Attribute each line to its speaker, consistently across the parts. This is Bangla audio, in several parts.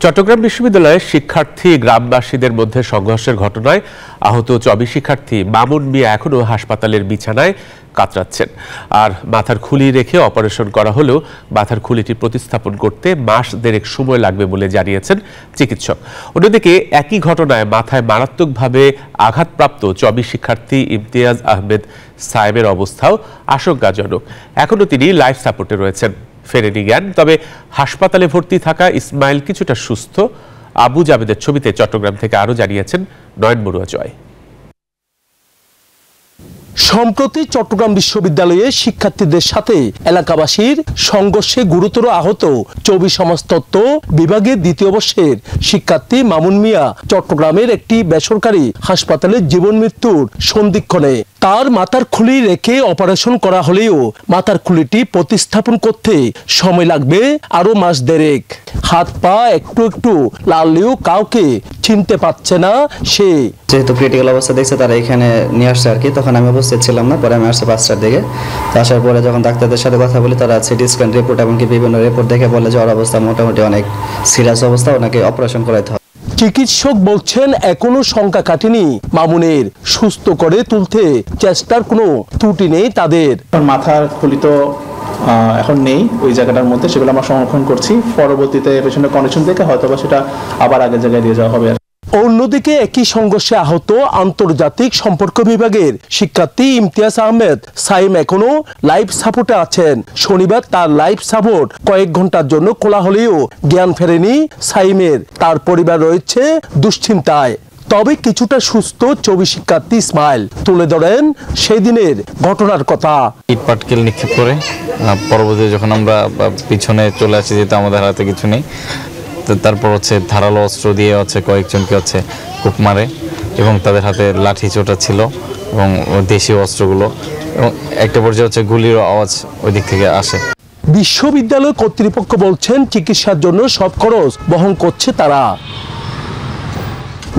Speaker 1: চট্টগ্রাম বিশ্ববিদ্যালয়ের শিক্ষার্থী গ্রামবাসীদের মধ্যে সংঘর্ষের ঘটনায় আহত চবি শিক্ষার্থী মামুন মিয়া এখনও হাসপাতালের বিছানায় কাতরাচ্ছেন। আর মাথার খুলি রেখে অপারেশন করা হলেও মাথার খুলিটি প্রতিস্থাপন করতে মাস দেড়েক সময় লাগবে বলে জানিয়েছেন চিকিৎসক। অন্যদিকে একই ঘটনায় মাথায় মারাত্মকভাবে আঘাতপ্রাপ্ত চবি শিক্ষার্থী ইমতিয়াজ আহমেদ সায়েমের অবস্থাও আশঙ্কাজনক। এখনও তিনি লাইফ সাপোর্টে রয়েছেন, ফেরেনি জ্ঞান। তবে হাসপাতালে ভর্তি থাকা ইসমাইল কিছুটা সুস্থ। আবু জাবেদের ছবিতে চট্টগ্রাম থেকে আরো জানিয়েছেন নয়ন বড়ুয়া জয়।
Speaker 2: সম্প্রতি চট্টগ্রাম বিশ্ববিদ্যালয়ে শিক্ষার্থীদের সাথে এলাকাবাসীর সংঘর্ষে গুরুতর আহত চবি সমাজতত্ত্ব বিভাগের দ্বিতীয় বর্ষের শিক্ষার্থী মামুন মিয়া চট্টগ্রামের একটি বেসরকারি হাসপাতালে জীবন মৃত্যুর সন্ধিক্ষণে। তার মাথার খুলি রেখে অপারেশন করা হলেও মাথার খুলিটি প্রতিস্থাপন করতে সময় লাগবে আরো মাস দেড়েক। হাত পা একটু একটু লাললেও কাউকে চিনতে পারছে না সে।
Speaker 3: যেহেতু ক্রিটিক্যাল অবস্থা দেখছে তারা এখানে নিয়ে আসছে আর কি, তখন আমি উপস্থিত ছিলাম না। পরে আমি আসছি 5টার দিকে। তো আসার পরে যখন ডাক্তারদের সাথে কথা বলি, তারা সিটি স্ক্যান রিপোর্ট এমনকি বিভিন্ন রিপোর্ট দেখে বলে যে ওর অবস্থা মোটামুটি অনেক সিরিয়াস অবস্থা, ওনাকে অপারেশন করাইতে হবে।
Speaker 2: চিকিৎসক বলছেন এখনো শঙ্কা কাটেনি মামুনের, সুস্থ করে তুলতে চেষ্টার কোনো ত্রুটি নেই তাদের।
Speaker 4: মাথার খুলি তো এখন নেই ওই জায়গাটার মধ্যে, সেগুলো আমরা সংরক্ষণ করছি। পরবর্তীতে পেশেন্টের কন্ডিশন দেখে হয়তো বা সেটা আবার আগের জায়গায় দিয়ে যাওয়া হবে।
Speaker 2: অন্যদিকে একই সংঘর্ষে আহত আন্তর্জাতিক সম্পর্ক বিভাগের শিক্ষার্থী ইমতিয়াজ আহমেদ সাইম এখনো লাইফ সাপোর্টে আছেন। শনিবার তার লাইফ সাপোর্ট কয়েক ঘন্টার জন্য খোলা হলেও জ্ঞান ফেরেনি সাইমের। তার পরিবার রয়েছে দুশ্চিন্তায়। তবে কিছুটা সুস্থ চবি শিক্ষার্থী ইসমাইল তুলে ধরেন সেই দিনের ঘটনার কথা।
Speaker 5: ইট পাটকেল নিক্ষেপ করে পরবর্তীতে যখন আমরা পিছনে চলে আসি, যেহেতু আমাদের হাতে কিছু নেই, তারপর ধারালো অস্ত্র দিয়ে কয়েকজনকে কূপ মারে এবং তাদের হাতে লাঠি চোটা ছিল এবং দেশীয় অস্ত্রগুলো, এবং একটা পর্যায়ে গুলির আওয়াজ ওই দিক থেকে আসে।
Speaker 2: বিশ্ববিদ্যালয় কর্তৃপক্ষ বলছেন চিকিৎসার জন্য সব খরচ বহন করছে তারা।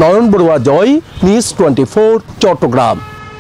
Speaker 2: নয়ন বড়ুয়া জয়, নিউজ 24, চট্টগ্রাম।